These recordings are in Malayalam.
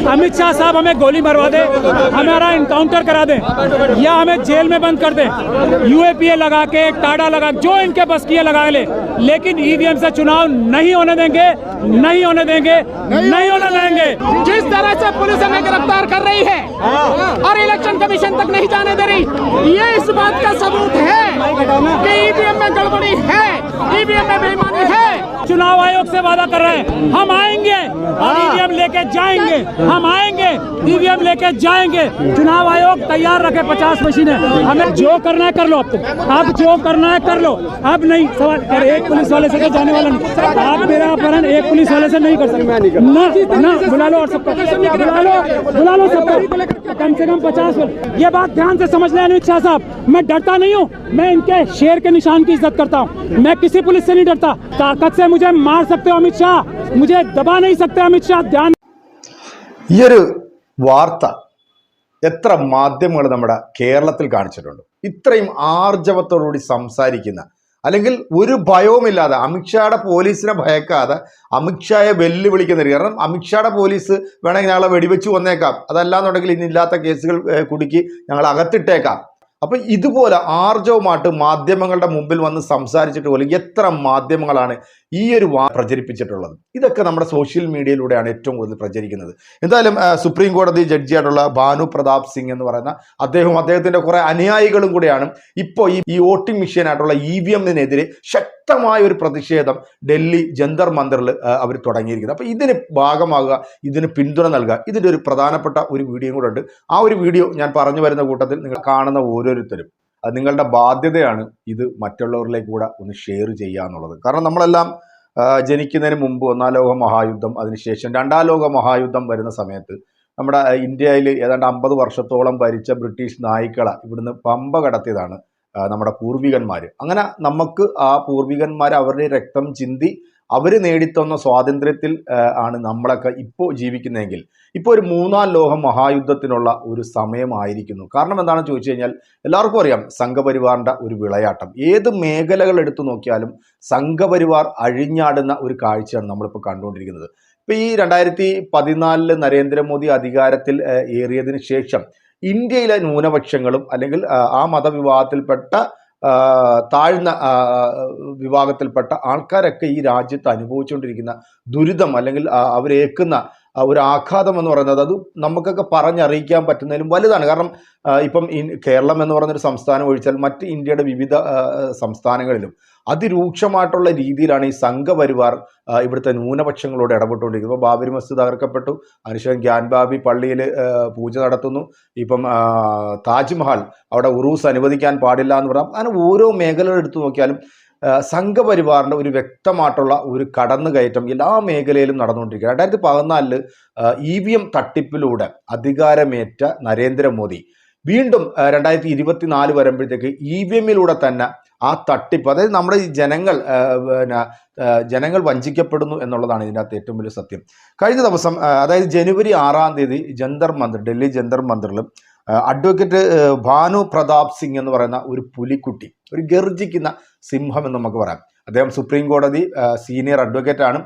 अमित शाह साहब हमें गोली मरवा दे, हमारा इनकाउंटर करा दे या हमें जेल में बंद कर दे, यूएपीए लगा के टाडा लगा जो इनके बस की लगा ले, लेकिन ईवीएम से चुनाव नहीं होने देंगे, नहीं होने देंगे, नहीं होने देंगे। जिस तरह से पुलिस हमें गिरफ्तार कर रही है और इलेक्शन कमीशन तक नहीं जाने दे रही, ये इस बात का सबूत है कि ईवीएम में गड़बड़ी है, ईवीएम में बेईमानी है। चुनाव आयोग से वादा कर रहे हैं हम आएंगे और ईवीएम लेके जाएंगे, हम आएंगे ईवीएम लेके जाएंगे। चुनाव आयोग तैयार रखे 50 मशीनें, हमें जो करना है कर लो, अब जो करना है कर लो, अब नहीं सवाल एक पुलिस वाले से जाने वाला नहीं, आप मेरा अपहरण एक पुलिस वाले से नहीं कर सकते ना, बुला लो और सबको बुला लो सबको, कम से कम 50। ये बात ध्यान से समझ लें अमित शाह साहब, मैं डरता नहीं हूँ, मैं इनके शेर के निशान की इज्जत करता हूँ, मैं किसी पुलिस से नहीं डरता। ताकत से मुझे मार सकते हो अमित शाह, मुझे दबा नहीं सकते अमित शाह। ध्यान ഈ ഒരു വാർത്ത എത്ര മാധ്യമങ്ങൾ നമ്മുടെ കേരളത്തിൽ കാണിച്ചിട്ടുണ്ട്. ഇത്രയും ആർജവത്തോടുകൂടി സംസാരിക്കുന്ന, അല്ലെങ്കിൽ ഒരു ഭയവുമില്ലാതെ അമിത്ഷായുടെ പോലീസിനെ ഭയക്കാതെ അമിത്ഷായെ വെല്ലുവിളിക്കുന്ന. കാരണം അമിത്ഷായുടെ പോലീസ് വേണമെങ്കിൽ ഞങ്ങളെ വെടിവെച്ച് വന്നേക്കാം, അതല്ലാന്നുണ്ടെങ്കിൽ ഇന്നില്ലാത്ത കേസുകൾ കുടുക്കി ഞങ്ങൾ അകത്തിട്ടേക്കാം. അപ്പം ഇതുപോലെ ആർജവമായിട്ട് മാധ്യമങ്ങളുടെ മുമ്പിൽ വന്ന് സംസാരിച്ചിട്ട് പോലും എത്ര മാധ്യമങ്ങളാണ് ഈ ഒരു പ്രചരിപ്പിച്ചിട്ടുള്ളത്. ഇതൊക്കെ നമ്മുടെ സോഷ്യൽ മീഡിയയിലൂടെയാണ് ഏറ്റവും കൂടുതൽ പ്രചരിക്കുന്നത്. എന്തായാലും സുപ്രീം കോടതി ജഡ്ജിയായിട്ടുള്ള ഭാനു പ്രതാപ് സിംഗ് എന്ന് പറയുന്ന അദ്ദേഹത്തിൻ്റെ കുറേ അനുയായികളും കൂടെയാണ് ഇപ്പോൾ ഈ വോട്ടിംഗ് മെഷീനായിട്ടുള്ള EVM-നെതിരെ ശക്തമായ ഒരു പ്രതിഷേധം ഡൽഹി ജന്തർ മന്ദറിൽ അവർ തുടങ്ങിയിരിക്കുന്നത്. അപ്പോൾ ഇതിന് ഭാഗമാകുക, ഇതിന് പിന്തുണ നൽകുക, ഇതിൻ്റെ ഒരു പ്രധാനപ്പെട്ട ഒരു വീഡിയോ കൂടെ ഉണ്ട്. ആ ഒരു വീഡിയോ ഞാൻ പറഞ്ഞു വരുന്ന കൂട്ടത്തിൽ നിങ്ങൾ കാണുന്ന ഓരോരുത്തരും അത് നിങ്ങളുടെ ബാധ്യതയാണ് ഇത് മറ്റുള്ളവരിലേക്ക് കൂടെ ഒന്ന് ഷെയർ ചെയ്യുക എന്നുള്ളത്. കാരണം നമ്മളെല്ലാം ജനിക്കുന്നതിന് മുമ്പ് ഒന്നാം ലോക മഹായുദ്ധം, അതിനുശേഷം രണ്ടാം ലോക മഹായുദ്ധം വരുന്ന സമയത്ത് നമ്മുടെ ഇന്ത്യയിൽ ഏതാണ്ട് 50 വർഷത്തോളം ഭരിച്ച ബ്രിട്ടീഷ് നായ്ക്കളെ ഇവിടുന്ന് പമ്പ കടത്തിയതാണ് നമ്മുടെ പൂർവികന്മാർ. അങ്ങനെ നമുക്ക് ആ പൂർവികന്മാർ അവരുടെ രക്തം ചിന്തി അവർ നേടിത്തന്ന സ്വാതന്ത്ര്യത്തിൽ ആണ് നമ്മളൊക്കെ ഇപ്പോൾ ജീവിക്കുന്നതെങ്കിൽ ഇപ്പോൾ ഒരു മൂന്നാം ലോക മഹായുദ്ധത്തിനുള്ള ഒരു സമയമായിരിക്കുന്നു. കാരണം എന്താണെന്ന് ചോദിച്ചു കഴിഞ്ഞാൽ എല്ലാവർക്കും അറിയാം സംഘപരിവാറിൻ്റെ ഒരു വിളയാട്ടം. ഏത് മേഖലകൾ എടുത്തു നോക്കിയാലും സംഘപരിവാർ അഴിഞ്ഞാടുന്ന ഒരു കാഴ്ചയാണ് നമ്മളിപ്പോൾ കണ്ടുകൊണ്ടിരിക്കുന്നത്. ഇപ്പോൾ ഈ 2014 നരേന്ദ്രമോദി അധികാരത്തിൽ ഏറിയതിന് ശേഷം ഇന്ത്യയിലെ ന്യൂനപക്ഷങ്ങളും അല്ലെങ്കിൽ ആ മതവിഭാഗത്തിൽപ്പെട്ട താഴ്ന്ന വിഭാഗത്തിൽപ്പെട്ട ആൾക്കാരൊക്കെ ഈ രാജ്യത്ത് അനുഭവിച്ചുകൊണ്ടിരിക്കുന്ന ദുരിതം അല്ലെങ്കിൽ അവരേക്കുന്ന ഒരു ആഘാതം എന്ന് പറയുന്നത് അത് നമുക്കൊക്കെ പറഞ്ഞറിയിക്കാൻ പറ്റുന്നതിലും വലുതാണ്. കാരണം ഇപ്പം കേരളം എന്ന് പറയുന്നൊരു സംസ്ഥാനം ഒഴിച്ചാൽ മറ്റ് ഇന്ത്യയുടെ വിവിധ സംസ്ഥാനങ്ങളിലും അതിരൂക്ഷമായിട്ടുള്ള രീതിയിലാണ് ഈ സംഘപരിവാർ ഇവിടുത്തെ ന്യൂനപക്ഷങ്ങളോട് ഇടപെട്ടുകൊണ്ടിരിക്കുന്നത്. ഇപ്പോൾ ബാബരി മസ്ജിദ് തകർക്കപ്പെട്ടു, അതിനുശേഷം ഗ്യാൻബാബി പള്ളിയിൽ പൂജ നടത്തുന്നു, ഇപ്പം താജ്മഹൽ അവിടെ ഉറൂസ് അനുവദിക്കാൻ പാടില്ല എന്ന് പറയാം. അങ്ങനെ ഓരോ മേഖലകൾ എടുത്തു നോക്കിയാലും സംഘപരിവാറിൻ്റെ ഒരു വ്യക്തമായിട്ടുള്ള ഒരു കടന്നുകയറ്റം എല്ലാ മേഖലയിലും നടന്നുകൊണ്ടിരിക്കുക. 2014 EVM തട്ടിപ്പിലൂടെ അധികാരമേറ്റ നരേന്ദ്രമോദി വീണ്ടും 2024 വരുമ്പോഴത്തേക്ക് EVM-ലൂടെ തന്നെ ആ തട്ടിപ്പ്, അതായത് നമ്മുടെ ഈ ജനങ്ങൾ വഞ്ചിക്കപ്പെടുന്നു എന്നുള്ളതാണ് ഇതിനകത്ത് ഏറ്റവും വലിയ സത്യം. കഴിഞ്ഞ ദിവസം അതായത് ജനുവരി 6-ാം തീയതി ഡൽഹി ജന്തർ മന്ദിറിൽ അഡ്വക്കേറ്റ് ഭാനു പ്രതാപ് സിംഗ് എന്ന് പറയുന്ന ഒരു പുലിക്കുട്ടി, ഒരു ഗർജിക്കുന്ന സിംഹം എന്ന് നമുക്ക് പറയാം. അദ്ദേഹം സുപ്രീം കോടതി സീനിയർ അഡ്വക്കേറ്റാണ്.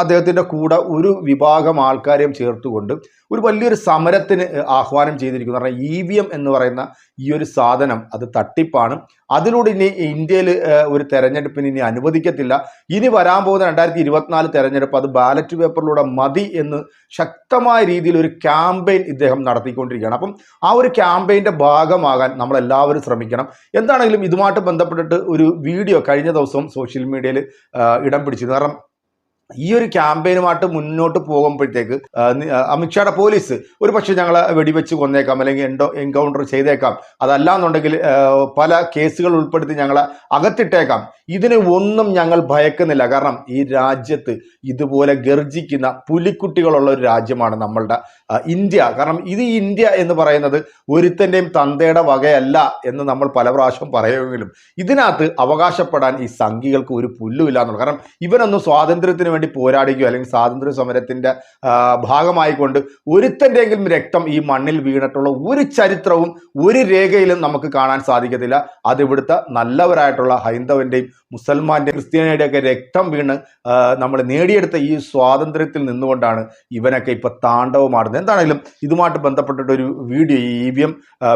അദ്ദേഹത്തിൻ്റെ കൂടെ ഒരു വിഭാഗം ആൾക്കാരെയും ചേർത്തുകൊണ്ട് ഒരു വലിയൊരു സമരത്തിന് ആഹ്വാനം ചെയ്തിരിക്കുന്നു. കാരണം EVM എന്ന് പറയുന്ന ഈ ഒരു സാധനം അത് തട്ടിപ്പാണ്, അതിലൂടെ ഇനി ഇന്ത്യയിൽ ഒരു തെരഞ്ഞെടുപ്പിന് ഇനി അനുവദിക്കത്തില്ല, ഇനി വരാൻ പോകുന്ന 2024 തെരഞ്ഞെടുപ്പ് അത് ബാലറ്റ് പേപ്പറിലൂടെ മതി എന്ന് ശക്തമായ രീതിയിൽ ഒരു ക്യാമ്പയിൻ ഇദ്ദേഹം നടത്തിക്കൊണ്ടിരിക്കുകയാണ്. അപ്പം ആ ഒരു ക്യാമ്പയിൻ്റെ ഭാഗമാകാൻ നമ്മളെല്ലാവരും ശ്രമിക്കണം. എന്താണെങ്കിലും ഇതുമായിട്ട് ബന്ധപ്പെട്ടിട്ട് ഒരു വീഡിയോ കഴിഞ്ഞ ദിവസം സോഷ്യൽ മീഡിയയിൽ ഇടം പിടിച്ചിരുന്നു. കാരണം ഈ ഒരു ക്യാമ്പയിനുമായിട്ട് മുന്നോട്ട് പോകുമ്പോഴത്തേക്ക് അമിത്ഷായുടെ പോലീസ് ഒരു പക്ഷേ ഞങ്ങളെ വെടിവെച്ച് കൊന്നേക്കാം, അല്ലെങ്കിൽ എൻകൗണ്ടർ ചെയ്തേക്കാം, അതല്ലാന്നുണ്ടെങ്കിൽ പല കേസുകൾ ഉൾപ്പെടുത്തി ഞങ്ങളെ അകത്തിട്ടേക്കാം. ഇതിന് ഒന്നും ഞങ്ങൾ ഭയക്കുന്നില്ല. കാരണം ഈ രാജ്യത്ത് ഇതുപോലെ ഗർജിക്കുന്ന പുലിക്കുട്ടികളുള്ള ഒരു രാജ്യമാണ് നമ്മളുടെ ഇന്ത്യ. കാരണം ഇത് ഇന്ത്യ എന്ന് പറയുന്നത് ഒരുത്തൻ്റെയും തന്തയുടെ വകയല്ല എന്ന് നമ്മൾ പല പ്രാവശ്യം പറയുമെങ്കിലും ഇതിനകത്ത് അവകാശപ്പെടാൻ ഈ സംഘികൾക്ക് ഒരു പുല്ലുമില്ല എന്നുള്ളത്. കാരണം ഇവനൊന്നും സ്വാതന്ത്ര്യത്തിന് വേണ്ടി പോരാടുകയോ അല്ലെങ്കിൽ സ്വാതന്ത്ര്യ സമരത്തിന്റെ ഭാഗമായിക്കൊണ്ട് ഒരുത്തൻ്റെയെങ്കിലും രക്തം ഈ മണ്ണിൽ വീണിട്ടുള്ള ഒരു ചരിത്രവും ഒരു രേഖയിലും നമുക്ക് കാണാൻ സാധിക്കത്തില്ല. അത് ഇവിടുത്തെ നല്ലവരായിട്ടുള്ള ഹൈന്ദവന്റെയും മുസൽമാന്റെയും ക്രിസ്ത്യാനിയുടെയും ഒക്കെ രക്തം വീണ് നമ്മൾ നേടിയെടുത്ത ഈ സ്വാതന്ത്ര്യത്തിൽ നിന്നുകൊണ്ടാണ് ഇവനൊക്കെ ഇപ്പൊ താണ്ഡവമാടുന്നത്. എന്താണെങ്കിലും ഇതുമായിട്ട് ബന്ധപ്പെട്ടിട്ട് ഒരു വീഡിയോ, ഈ EVM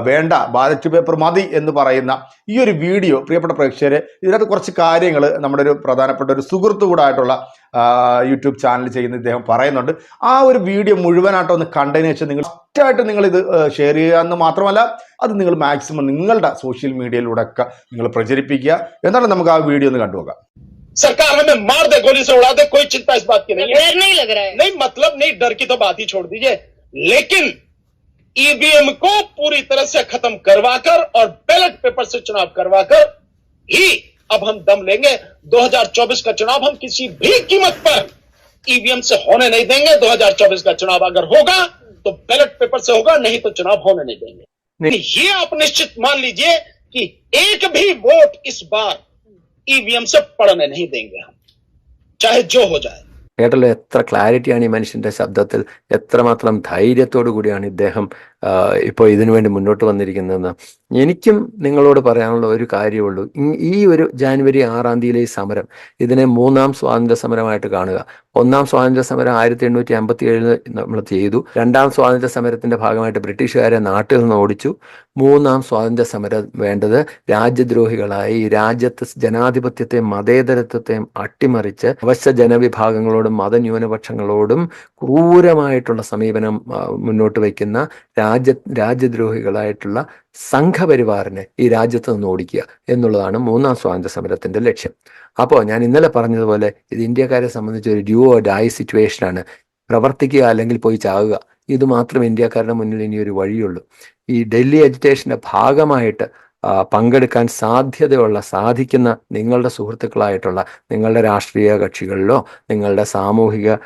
വേണ്ട, ബാലറ്റ് പേപ്പർ മതി എന്ന് പറയുന്ന ഈ ഒരു വീഡിയോ പ്രിയപ്പെട്ട പ്രേക്ഷകരെ, ഇതിനകത്ത് കുറച്ച് കാര്യങ്ങൾ നമ്മുടെ ഒരു പ്രധാനപ്പെട്ട ഒരു സുഹൃത്തു കൂടായിട്ടുള്ള യൂട്യൂബ് ചാനൽ ചെയ്യുന്ന ഇദ്ദേഹം പറയുന്നുണ്ട്. ആ ഒരു വീഡിയോ മുഴുവനായിട്ട് ഒന്ന് കണ്ടതിന് ശേഷം നിങ്ങൾ ഫസ്റ്റായിട്ട് നിങ്ങൾ ഇത് ഷെയർ ചെയ്യുക എന്ന് മാത്രമല്ല, അത് നിങ്ങൾ മാക്സിമം നിങ്ങളുടെ സോഷ്യൽ മീഡിയയിലൂടെ ഒക്കെ നിങ്ങൾ പ്രചരിപ്പിക്കുക. എന്നാലും നമുക്ക് ആ വീഡിയോ ഒന്ന് കണ്ടുപോകാം. सरकार हमें मार दे, गोली से उड़ा दे, कोई चिंता इस बात की नहीं है। डर नहीं लग रहा है? नहीं, मतलब नहीं, डर की तो बात ही छोड़ दीजिए, लेकिन EVM को पूरी तरह से खत्म करवाकर और बैलेट पेपर से चुनाव करवाकर ही अब हम दम लेंगे। 2024 का चुनाव हम किसी भी कीमत पर EVM से होने नहीं देंगे। 2024 का चुनाव अगर होगा तो बैलेट पेपर से होगा, नहीं तो चुनाव होने नहीं देंगे। ये आप निश्चित मान लीजिए कि एक भी वोट इस बार EVM से पड़ने नहीं देंगे हम, चाहे जो हो जाए। കേട്ടല്ലോ, എത്ര ക്ലാരിറ്റിയാണ് ഈ മനുഷ്യന്റെ ശബ്ദത്തിൽ, എത്രമാത്രം ധൈര്യത്തോടു കൂടിയാണ് ഇദ്ദേഹം ഇപ്പോൾ ഇതിനു വേണ്ടി മുന്നോട്ട് വന്നിരിക്കുന്നതെന്ന്. എനിക്കും നിങ്ങളോട് പറയാനുള്ള ഒരു കാര്യമുള്ളൂ. ഈ ഒരു ജാനുവരി 6-ാം തീയതിയിലെ ഈ സമരം, ഇതിനെ 3ാം സ്വാതന്ത്ര്യ സമരമായിട്ട് കാണുക. 1ാം സ്വാതന്ത്ര്യ സമരം 1857 നമ്മൾ ചെയ്തു. 2ാം സ്വാതന്ത്ര്യ സമരത്തിന്റെ ഭാഗമായിട്ട് ബ്രിട്ടീഷുകാരെ നാട്ടിൽ നിന്ന് ഓടിച്ചു. 3ാം സ്വാതന്ത്ര്യ സമരം വേണ്ടത് രാജ്യദ്രോഹികളായി ഈ രാജ്യത്ത് ജനാധിപത്യത്തെയും മതേതരത്വത്തെയും അട്ടിമറിച്ച് അവശ്യ ജനവിഭാഗങ്ങളോടും മതന്യൂനപക്ഷങ്ങളോടും ക്രൂരമായിട്ടുള്ള സമീപനം മുന്നോട്ട് വയ്ക്കുന്ന രാജ്യദ്രോഹികളായിട്ടുള്ള സംഘപരിവാറിനെ ഈ രാജ്യത്ത് നിന്ന് ഓടിക്കുക എന്നുള്ളതാണ് 3ാം സ്വാതന്ത്ര്യ സമരത്തിന്റെ ലക്ഷ്യം. അപ്പോൾ ഞാൻ ഇന്നലെ പറഞ്ഞതുപോലെ ഇത് ഇന്ത്യക്കാരെ സംബന്ധിച്ച് ഒരു ഡ്യൂ ഓർ ഡൈ സിറ്റുവേഷനാണ്. പ്രവർത്തിക്കുക അല്ലെങ്കിൽ പോയി ചാവുക, ഇത് മാത്രം ഇന്ത്യക്കാരുടെ മുന്നിൽ ഇനി ഒരു വഴിയുള്ളൂ. ഈ ഡൽഹി അജിറ്റേഷന്റെ ഭാഗമായിട്ട് പങ്കെടുക്കാൻ സാധിക്കുന്ന നിങ്ങളുടെ സുഹൃത്തുക്കളായിട്ടുള്ള നിങ്ങളുടെ രാഷ്ട്രീയ കക്ഷികളിലോ നിങ്ങളുടെ സാമൂഹിക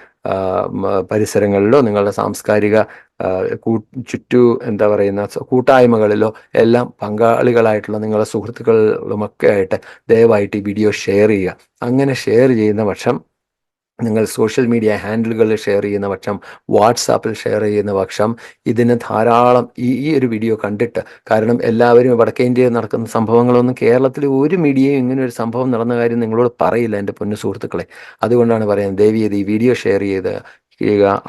പരിസരങ്ങളിലോ നിങ്ങളുടെ സാംസ്കാരിക കൂട്ടായ്മകളിലോ എല്ലാം പങ്കാളികളായിട്ടുള്ള നിങ്ങളുടെ സുഹൃത്തുക്കളുമൊക്കെ ആയിട്ട് ദയവായിട്ട് ഈ വീഡിയോ ഷെയർ ചെയ്യുക. അങ്ങനെ ഷെയർ ചെയ്യുന്ന പക്ഷം, നിങ്ങൾ സോഷ്യൽ മീഡിയ ഹാൻഡിലുകളിൽ ഷെയർ ചെയ്യുന്ന പക്ഷം, വാട്സാപ്പിൽ ഷെയർ ചെയ്യുന്ന പക്ഷം, ഇതിന് ധാരാളം ഈ ഒരു വീഡിയോ കണ്ടിട്ട്, കാരണം എല്ലാവരും വടക്കേ ഇന്ത്യയിൽ നടക്കുന്ന സംഭവങ്ങളൊന്നും കേരളത്തിൽ ഒരു മീഡിയയും ഇങ്ങനെ ഒരു സംഭവം നടന്ന കാര്യം നിങ്ങളോട് പറയില്ല എൻ്റെ പൊന്നു സുഹൃത്തുക്കളെ. അതുകൊണ്ടാണ് പറയുന്നത്, ദയവ് ചെയ്ത് ഈ വീഡിയോ ഷെയർ ചെയ്ത്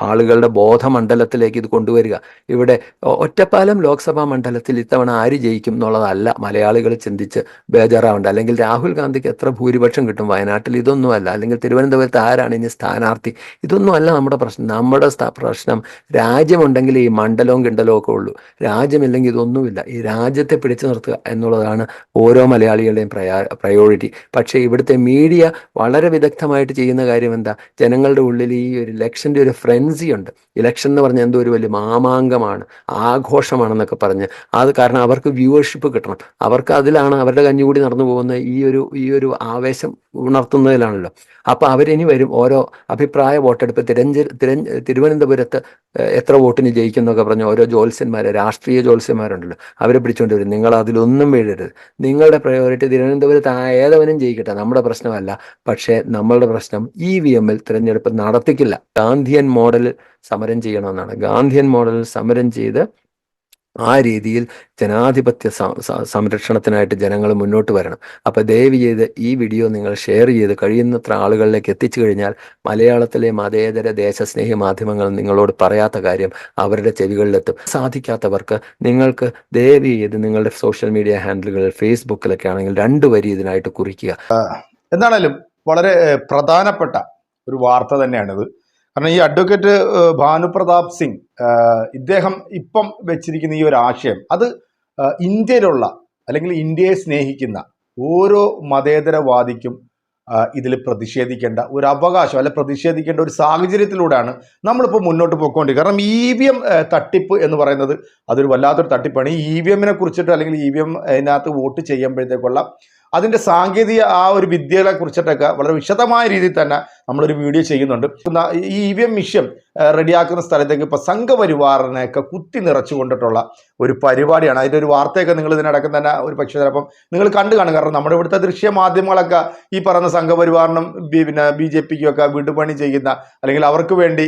ആളുകളുടെ ബോധമണ്ഡലത്തിലേക്ക് ഇത് കൊണ്ടുവരിക. ഇവിടെ ഒറ്റപ്പാലം ലോക്സഭാ മണ്ഡലത്തിൽ ഇത്തവണ ആര് ജയിക്കും എന്നുള്ളതല്ല മലയാളികൾ ചിന്തിച്ച് ബേജാറാവേണ്ട. അല്ലെങ്കിൽ രാഹുൽ ഗാന്ധിക്ക് എത്ര ഭൂരിപക്ഷം കിട്ടും വയനാട്ടിൽ, ഇതൊന്നുമല്ല. അല്ലെങ്കിൽ തിരുവനന്തപുരത്ത് ആരാണ് ഇനി സ്ഥാനാർത്ഥി, ഇതൊന്നുമല്ല നമ്മുടെ പ്രശ്നം. നമ്മുടെ പ്രശ്നം രാജ്യമുണ്ടെങ്കിൽ ഈ മണ്ഡലവും കിണ്ടലവും ഒക്കെ ഉള്ളൂ. രാജ്യമില്ലെങ്കിൽ ഇതൊന്നുമില്ല. ഈ രാജ്യത്തെ പിടിച്ചു നിർത്തുക എന്നുള്ളതാണ് ഓരോ മലയാളികളുടെയും പ്രയോറിറ്റി. പക്ഷേ ഇവിടുത്തെ മീഡിയ വളരെ വിദഗ്ധമായിട്ട് ചെയ്യുന്ന കാര്യം എന്താ, ജനങ്ങളുടെ ഉള്ളിൽ ഈ ഒരു ഇലക്ഷൻ്റെ ഒരു ഫ്രെൻസി ഉണ്ട്. ഇലക്ഷൻ എന്ന് പറഞ്ഞാൽ എന്തോ ഒരു വലിയ മാമാങ്കമാണ്, ആഘോഷമാണെന്നൊക്കെ പറഞ്ഞ്, അത് കാരണം അവർക്ക് വ്യൂവർഷിപ്പ് കിട്ടണം, അവർക്ക് അതിലാണ് അവരുടെ കഞ്ഞുകൂടി നടന്നു പോകുന്ന ഈ ഒരു ആവേശം ഉണർത്തുന്നതിലാണല്ലോ. അപ്പോൾ അവരിനി വരും ഓരോ അഭിപ്രായ വോട്ടെടുപ്പ്, തിരുവനന്തപുരത്ത് എത്ര വോട്ടിന് ജയിക്കും എന്നൊക്കെ പറഞ്ഞ് ഓരോ ജ്യോത്സ്യന്മാർ, രാഷ്ട്രീയ ജ്യോത്സ്യന്മാരുണ്ടല്ലോ, അവരെ പിടിച്ചുകൊണ്ട് വരും. നിങ്ങൾ അതിലൊന്നും വീഴരുത്. നിങ്ങളുടെ പ്രയോറിറ്റി തിരുവനന്തപുരത്ത് ഏതവനും ജയിക്കട്ടെ, നമ്മുടെ പ്രശ്നമല്ല. പക്ഷേ നമ്മളുടെ പ്രശ്നം EVM-ൽ തിരഞ്ഞെടുപ്പ് നടത്തിക്കില്ല. ഗാന്ധിയൻ മോഡലിൽ സമരം ചെയ്യണമെന്നാണ്. ഗാന്ധിയൻ മോഡലിൽ സമരം ചെയ്ത് ആ രീതിയിൽ ജനാധിപത്യ സംരക്ഷണത്തിനായിട്ട് ജനങ്ങൾ മുന്നോട്ട് വരണം. അപ്പോൾ ദയവ് ചെയ്ത് ഈ വീഡിയോ നിങ്ങൾ ഷെയർ ചെയ്ത് കഴിയുന്നത്ര ആളുകളിലേക്ക് എത്തിച്ചു കഴിഞ്ഞാൽ മലയാളത്തിലെ മതേതര ദേശസ്നേഹി മാധ്യമങ്ങൾ നിങ്ങളോട് പറയാത്ത കാര്യം അവരുടെ ചെവികളിലെത്തും. സാധിക്കാത്തവർക്ക് നിങ്ങൾക്ക് ദയവ് ചെയ്ത് നിങ്ങളുടെ സോഷ്യൽ മീഡിയ ഹാൻഡിലുകളിൽ ഫേസ്ബുക്കിലൊക്കെ ആണെങ്കിൽ 2 വരി ഇതിനായിട്ട് കുറിക്കുക. എന്താണേലും വളരെ പ്രധാനപ്പെട്ട ഒരു വാർത്ത തന്നെയാണിത്. കാരണം ഈ അഡ്വക്കേറ്റ് ഭാനുപ്രതാപ് സിംഗ് ഇദ്ദേഹം ഇപ്പം വെച്ചിരിക്കുന്ന ഈ ഒരു ആശയം, അത് ഇന്ത്യയിലുള്ള അല്ലെങ്കിൽ ഇന്ത്യയെ സ്നേഹിക്കുന്ന ഓരോ മതേതരവാദിക്കും ഇതിൽ പ്രതിഷേധിക്കേണ്ട ഒരു അവകാശം, അല്ലെ പ്രതിഷേധിക്കേണ്ട ഒരു സാഹചര്യത്തിലൂടെയാണ് നമ്മളിപ്പോൾ മുന്നോട്ട് പോയിക്കൊണ്ടിരിക്കുക. കാരണം EVM തട്ടിപ്പ് എന്ന് പറയുന്നത് അതൊരു വല്ലാത്തൊരു തട്ടിപ്പാണ്. ഈ EVM-നെ കുറിച്ചിട്ട് അല്ലെങ്കിൽ EVM അതിനകത്ത് വോട്ട് ചെയ്യുമ്പോഴത്തേക്കുള്ള അതിൻ്റെ സാങ്കേതിക ആ ഒരു വിദ്യകളെ കുറിച്ചിട്ടൊക്കെ വളരെ വിശദമായ രീതിയിൽ തന്നെ നമ്മളൊരു വീഡിയോ ചെയ്യുന്നുണ്ട്. ഈ EVM മിഷൻ റെഡിയാക്കുന്ന സ്ഥലത്തേക്ക് ഇപ്പോൾ സംഘപരിവാറിനെയൊക്കെ കുത്തി നിറച്ചു കൊണ്ടിട്ടുള്ള ഒരു പരിപാടിയാണ്. അതിൻ്റെ ഒരു വാർത്തയൊക്കെ നിങ്ങൾ ഇതിനടക്കം തന്നെ ഒരു പക്ഷേ ചിലപ്പം നിങ്ങൾ കണ്ടു കാണും. കാരണം നമ്മുടെ ഇവിടുത്തെ ദൃശ്യ മാധ്യമങ്ങളൊക്കെ ഈ പറയുന്ന സംഘപരിവാറിനും പിന്നെ BJPക്കും ഒക്കെ വിടുപണി ചെയ്യുന്ന, അല്ലെങ്കിൽ അവർക്ക് വേണ്ടി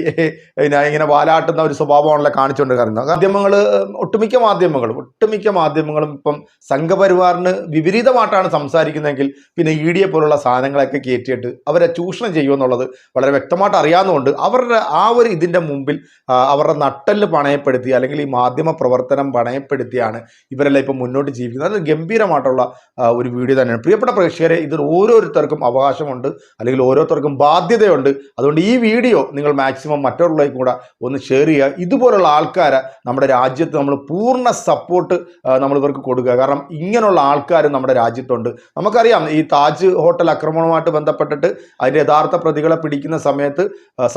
പിന്നെ ഇങ്ങനെ വാലാട്ടുന്ന ഒരു സ്വഭാവമാണല്ലോ കാണിച്ചുകൊണ്ടിരിക്കുന്നത്. ഒട്ടുമിക്ക മാധ്യമങ്ങളും ഇപ്പം സംഘപരിവാറിന് വിപരീതമായിട്ടാണ് സംസാരിക്കുന്നതെങ്കിൽ പിന്നെ ED പോലുള്ള സാധനങ്ങളൊക്കെ കയറ്റിയിട്ട് അവരെ ചൂഷണം ചെയ്യുമെന്നുള്ളത് വളരെ വ്യക്തമായിട്ട് അറിയാവുന്നതുകൊണ്ട് അവരുടെ ആ ഒരു ഇതിൻ്റെ മുമ്പിൽ അവരുടെ നട്ടെല്ല് പണയപ്പെടുത്തി, അല്ലെങ്കിൽ ഈ മാധ്യമ പ്രവർത്തനം പണയപ്പെടുത്തിയാണ് ഇവരെല്ലാം ഇപ്പം മുന്നോട്ട് ജീവിക്കുന്നത്. അത് ഗംഭീരമായിട്ടുള്ള ഒരു വീഡിയോ തന്നെയാണ്. പ്രിയപ്പെട്ട പ്രേക്ഷകരെ, ഇതിൽ ഓരോരുത്തർക്കും അവകാശമുണ്ട്, അല്ലെങ്കിൽ ഓരോരുത്തർക്കും ബാധ്യതയുണ്ട്. അതുകൊണ്ട് ഈ വീഡിയോ നിങ്ങൾ മാക്സിമം മറ്റുള്ളവർക്ക് കൂടെ ഒന്ന് ഷെയർ ചെയ്യുക. ഇതുപോലുള്ള ആൾക്കാരെ നമ്മുടെ രാജ്യത്ത് നമ്മൾ പൂർണ്ണ സപ്പോർട്ട് നമ്മൾ ഇവർക്ക് കൊടുക്കുക. കാരണം ഇങ്ങനെയുള്ള ആൾക്കാർ നമ്മുടെ രാജ്യത്തുണ്ട്. നമുക്കറിയാം, ഈ താജ് ഹോട്ടൽ ആക്രമണവുമായിട്ട് ബന്ധപ്പെട്ടിട്ട് അതിൻ്റെ യഥാർത്ഥ പ്രതികളെ പിടിക്കുന്ന സമയത്ത്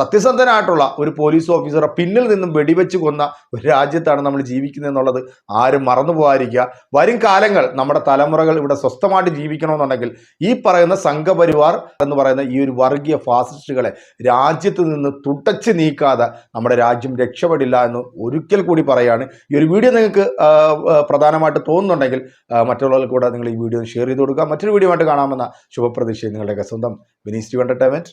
സത്യസന്ധനായിട്ടുള്ള ഒരു പോലീസ് ഓഫീസറെ പിന്നിൽ നിന്നും വെടിവെച്ച് കൊന്ന ഒരു രാജ്യത്താണ് നമ്മൾ ജീവിക്കുന്നത് എന്നുള്ളത് ആരും മറന്നു പോകാതിരിക്കുക. വരും കാലങ്ങൾ നമ്മുടെ തലമുറകൾ ഇവിടെ സ്വസ്ഥമായിട്ട് ജീവിക്കണമെന്നുണ്ടെങ്കിൽ ഈ പറയുന്ന സംഘപരിവാർ എന്ന് പറയുന്ന ഈ ഒരു വർഗീയ ഫാസിസ്റ്റുകളെ രാജ്യത്ത് നിന്ന് തുടച്ചു നീക്കാതെ നമ്മുടെ രാജ്യം രക്ഷപ്പെടില്ല എന്ന് ഒരിക്കൽ കൂടി പറയുകയാണ്. ഈ ഒരു വീഡിയോ നിങ്ങൾക്ക് പ്രധാനമായിട്ട് തോന്നുന്നുണ്ടെങ്കിൽ മറ്റുള്ളവർക്ക് കൂടെ നിങ്ങൾ ഈ വീഡിയോ ഷെയർ ചെയ്ത് കൊടുക്കുക. മറ്റൊരു വീഡിയോ ആയിട്ട് കാണാമെന്ന ശുഭപ്രതീക്ഷയും നിങ്ങളുടെയൊക്കെ സ്വന്തം വിനീസ് ടി എന്റർടൈൻമെന്റ്.